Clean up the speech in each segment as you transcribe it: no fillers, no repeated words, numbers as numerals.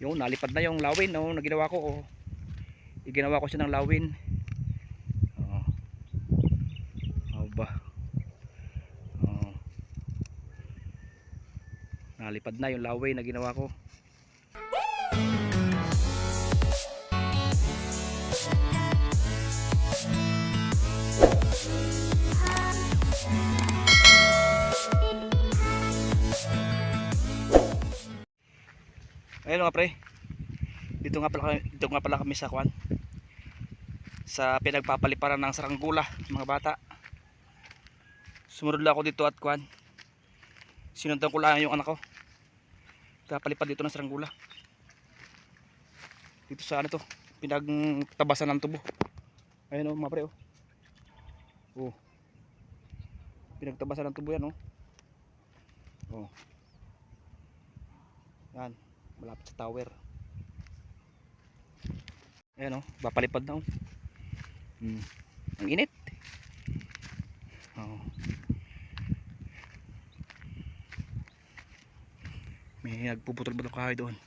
Yung nalipad na yung lawin oh, na ginawa ko oh. Iginawa ko siya ng lawin. Oh. Oh ba. Oh. Nalipad na yung lawin na ginawa ko. Ayun mga pre. Dito nga pala kami sa kwan. Sa pinagpapaliparan ng saranggula, mga bata. Sumunod lang ako dito at kwan. Sinundan ko lang yung anak ko. Kapalipad dito ng saranggula. Dito sa ano to, pinagtabasan ng tubo. Ayun oh mga pre oh. Oh. Pinagtabasan ng tubo yan oh. Oh. Yan, malapit sa tower. Ayan oh, papalipad na oh. Ang init. Oh. May nagpuputol ba ng kahoy doon.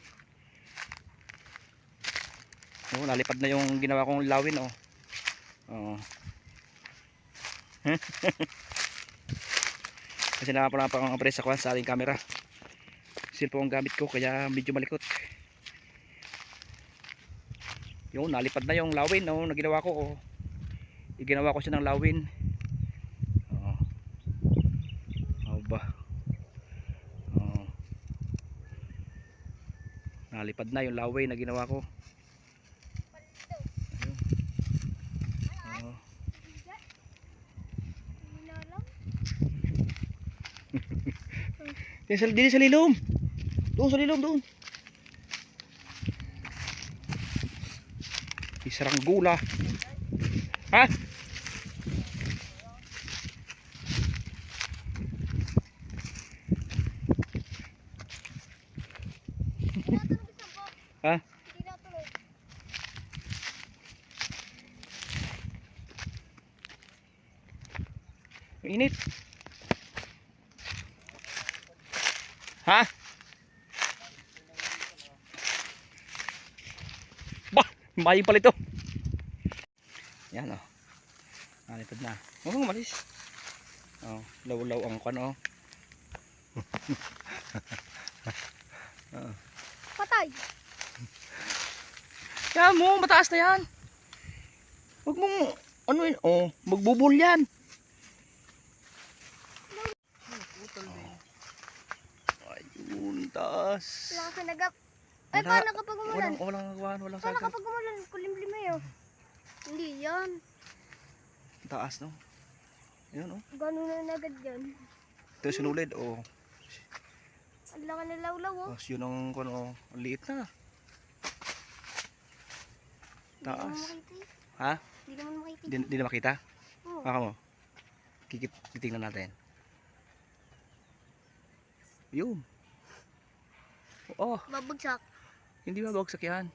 Oh, nalipad na yung ginawa kong lawin oh. Oh. Kasi nakapala ang press sa kwan sa ating camera. Cellphone ang gamit ko kaya medyo malikot. Yung nalipad na yung lawin oh, na ginawa ko oh. Iginawa ko siya ng lawin. Oh. Oh ba. Oh. Nalipad na yung lawin na ginawa ko. Oh. Dili sa lilom. Doon sa lilom doon. Saranggula. Ha? Ha? Init. Ha? Bah, maayong pala ito. Yan oh. Nalipad na. Oh, malis. Oh, law-law ang kan oh. Patay. Yan mo, mataas na yan. Huwag mong ano yun, oh, magbubul yan. Ayun, taas. Wala ka nagap. Ay, paano kapag umulan? Walang Paano sagap. kapag umulan? Kulimlim yun. Hindi yan. Taas no. Ayun oh. Gano'n na agad yan. Ito sinulid oh. Ang laki na lawlaw oh. Yun ang ano, ang liit na. Taas. Ha? Hindi naman makikita. Di na makita? Oo. Baka mo. Titingnan natin. Yun. Oh, Babagsak. hindi babagsak yan.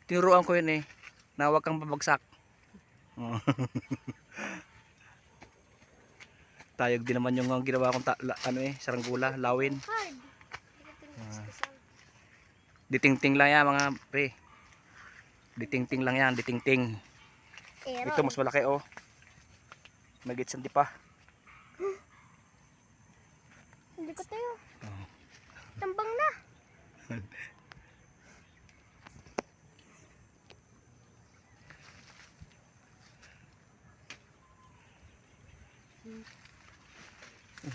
Tinuruan ko yun eh. Na huwag kang babagsak. Oh. Tayog din naman yung ginawa kong ano eh, saranggula, lawin. Hard. Ditingting lang yan mga pre. Ditingting lang yan, ditingting. Ito mas malaki oh. Magit santi pa. Hindi ko tayo. Oh. Tambang na.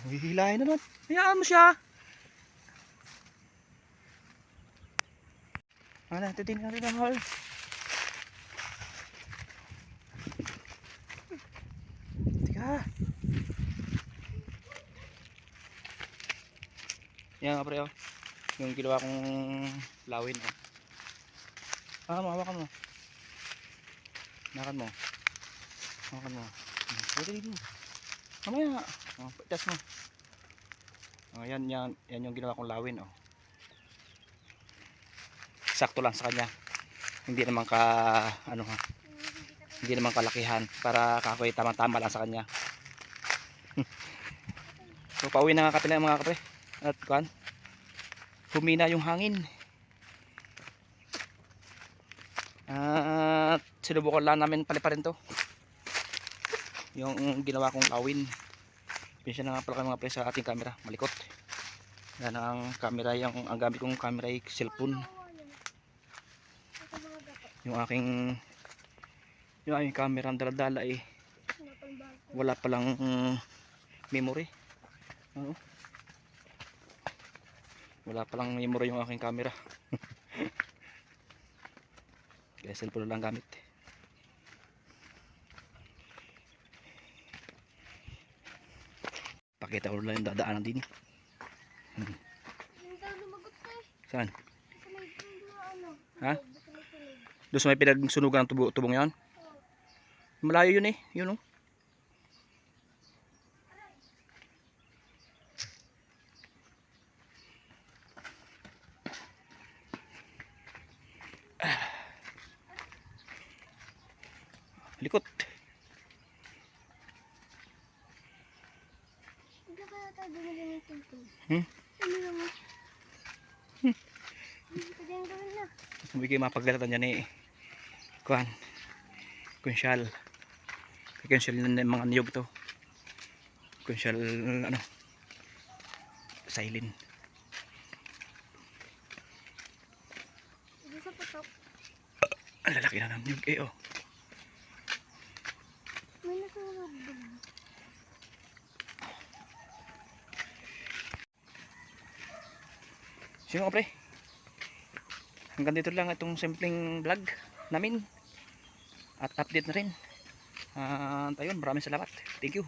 Hihilahin naman. Hayaan mo siya. Ano, titingnan natin ang hall. Tika. Yan nga pre oh. Yung ginawa kong lawin oh. Hawakan mo. Hawakan mo. Hawakan mo. Pwede dito. Mamaya. Oh, itas mo. Oh, yan yung ginawa kong lawin oh. Sakto lang sa kanya. Hindi naman ano ha. Hindi naman kalakihan para kakoy tama-tama lang sa kanya. So pauwi na nga kapila mga kapre. At kan. Humina yung hangin. At sinubukan lang namin paliparin to. Yung ginawa kong lawin. Pinsya na nga pala kayo mga pre sa ating camera. Malikot. Yan ang camera. Ang gamit kong camera ay cellphone. Yung aking camera ang daladala eh. Wala palang memory. Ano? Wala palang memory yung aking camera. Kaya cellphone lang gamit. Pakita ko lang yung dadaanan din. Yung daw lumagot ka eh. Saan? Sa may ano. Ha? Sa may tuloy. Doon sa may pinagsunugan ng tubong yan? Malayo yun eh. Yun oh. Likot. Hindi kaya tayo bumili ng tuntun. Hmm? Ano lang mo? Pwede yung gawin na. Sabi kayo mapaggalatan dyan eh. Kuhan. Kunsyal. Kunsyal na mga niyog to. Kunsyal ano. Silent. Pwede sa patok. Ang lalaki na ng niyog eh oh. May nasulog doon. Sino ka pre? Hanggang dito lang itong simpleng vlog namin. At update na rin. Ayun, maraming salamat. Thank you.